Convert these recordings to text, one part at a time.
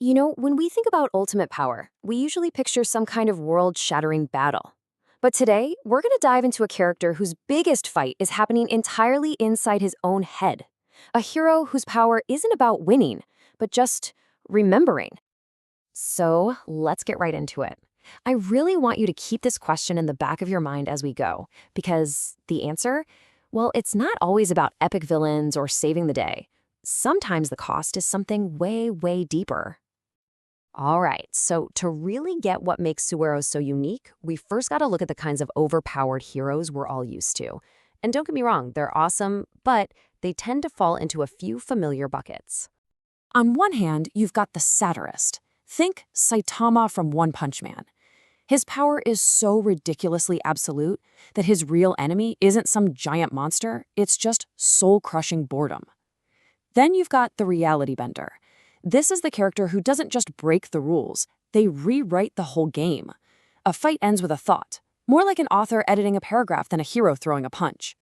When we think about ultimate power, we usually picture some kind of world-shattering battle. But today, we're going to dive into a character whose biggest fight is happening entirely inside his own head. A hero whose power isn't about winning, but just remembering. So let's get right into it. I really want you to keep this question in the back of your mind as we go, because the answer, well, it's not always about epic villains or saving the day. Sometimes the cost is something way, way deeper. All right, so to really get what makes Suero so unique, we first got to look at the kinds of overpowered heroes we're all used to. And don't get me wrong, they're awesome, but they tend to fall into a few familiar buckets. On one hand, you've got the satirist. Think Saitama from One Punch Man. His power is so ridiculously absolute that his real enemy isn't some giant monster, it's just soul-crushing boredom. Then you've got the reality bender. This is the character who doesn't just break the rules, they rewrite the whole game. A fight ends with a thought, more like an author editing a paragraph than a hero throwing a punch.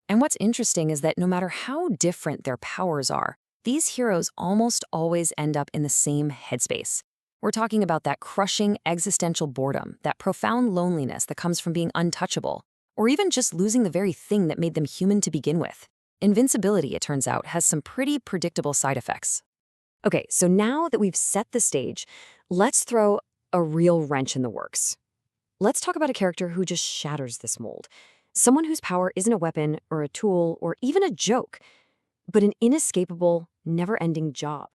And what's interesting is that no matter how different their powers are, these heroes almost always end up in the same headspace. We're talking about that crushing existential boredom, that profound loneliness that comes from being untouchable, or even just losing the very thing that made them human to begin with. Invincibility, it turns out, has some pretty predictable side effects. Okay, so now that we've set the stage, let's throw a real wrench in the works. Let's talk about a character who just shatters this mold. Someone whose power isn't a weapon or a tool or even a joke, but an inescapable, never-ending job.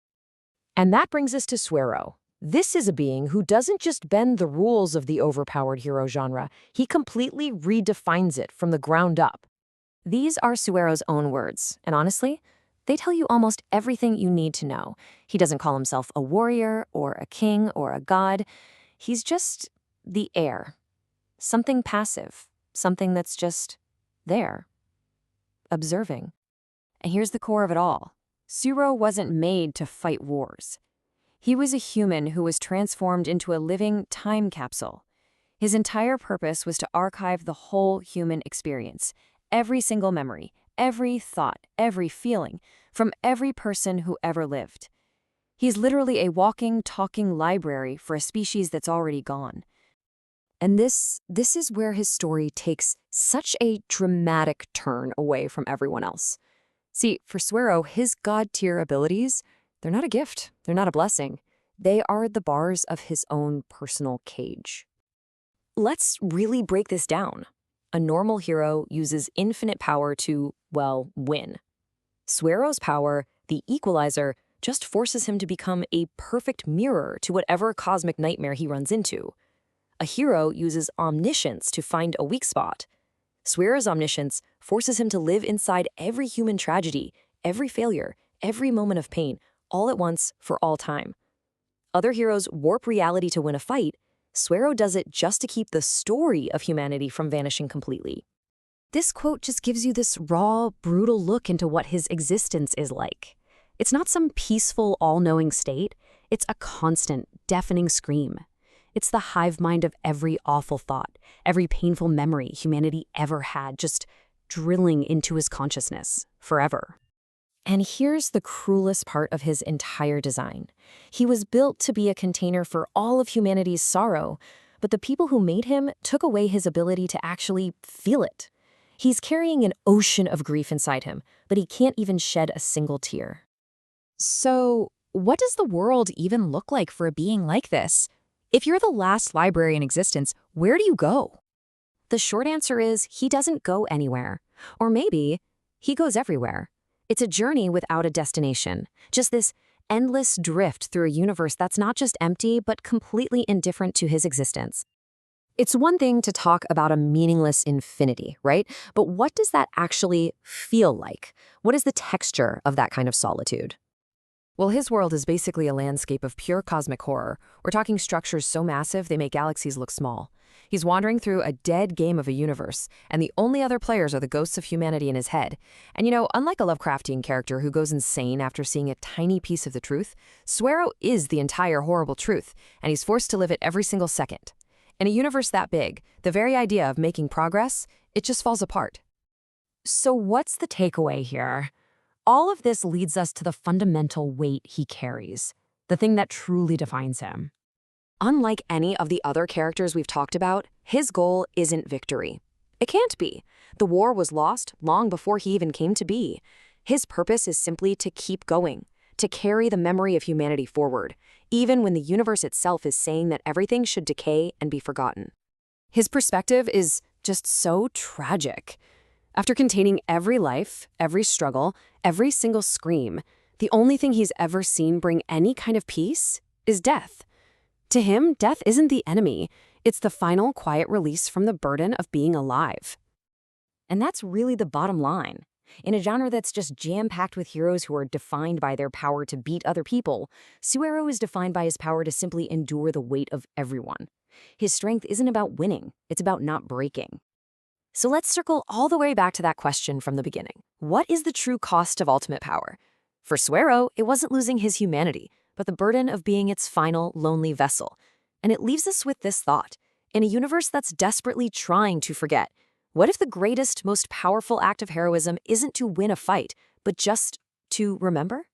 And that brings us to Suero. This is a being who doesn't just bend the rules of the overpowered hero genre, he completely redefines it from the ground up. These are Suero's own words, and honestly, they tell you almost everything you need to know. He doesn't call himself a warrior or a king or a god. He's just the heir. Something passive, something that's just there, observing. And here's the core of it all. Suero wasn't made to fight wars. He was a human who was transformed into a living time capsule. His entire purpose was to archive the whole human experience, every single memory, every thought, every feeling, from every person who ever lived. He's literally a walking, talking library for a species that's already gone. And this is where his story takes such a dramatic turn away from everyone else. See, for Suero, his god-tier abilities, they're not a gift, they're not a blessing. They are the bars of his own personal cage. Let's really break this down. A normal hero uses infinite power to, well, win. Suero's power, the equalizer, just forces him to become a perfect mirror to whatever cosmic nightmare he runs into. A hero uses omniscience to find a weak spot. Suero's omniscience forces him to live inside every human tragedy, every failure, every moment of pain, all at once for all time. Other heroes warp reality to win a fight. Suero does it just to keep the story of humanity from vanishing completely. This quote just gives you this raw, brutal look into what his existence is like. It's not some peaceful, all-knowing state. It's a constant, deafening scream. It's the hive mind of every awful thought, every painful memory humanity ever had, just drilling into his consciousness forever. And here's the cruelest part of his entire design. He was built to be a container for all of humanity's sorrow, but the people who made him took away his ability to actually feel it. He's carrying an ocean of grief inside him, but he can't even shed a single tear. So, what does the world even look like for a being like this? If you're the last library in existence, where do you go? The short answer is he doesn't go anywhere. Or maybe he goes everywhere. It's a journey without a destination, just this endless drift through a universe that's not just empty, but completely indifferent to his existence. It's one thing to talk about a meaningless infinity, right? But what does that actually feel like? What is the texture of that kind of solitude? Well, his world is basically a landscape of pure cosmic horror. We're talking structures so massive they make galaxies look small. He's wandering through a dead game of a universe, and the only other players are the ghosts of humanity in his head. And unlike a Lovecraftian character who goes insane after seeing a tiny piece of the truth, Suero is the entire horrible truth, and he's forced to live it every single second. In a universe that big, the very idea of making progress, it just falls apart. So what's the takeaway here? All of this leads us to the fundamental weight he carries. the thing that truly defines him. Unlike any of the other characters we've talked about, his goal isn't victory. It can't be. The war was lost long before he even came to be. His purpose is simply to keep going, to carry the memory of humanity forward, even when the universe itself is saying that everything should decay and be forgotten. His perspective is just so tragic. After containing every life, every struggle, every single scream, the only thing he's ever seen bring any kind of peace is death. To him, death isn't the enemy. It's the final quiet release from the burden of being alive. And that's really the bottom line. In a genre that's just jam-packed with heroes who are defined by their power to beat other people, Suero is defined by his power to simply endure the weight of everyone. His strength isn't about winning, it's about not breaking. So let's circle all the way back to that question from the beginning. What is the true cost of ultimate power? For Suero, it wasn't losing his humanity, but the burden of being its final, lonely vessel. And it leaves us with this thought. In a universe that's desperately trying to forget, what if the greatest, most powerful act of heroism isn't to win a fight, but just to remember?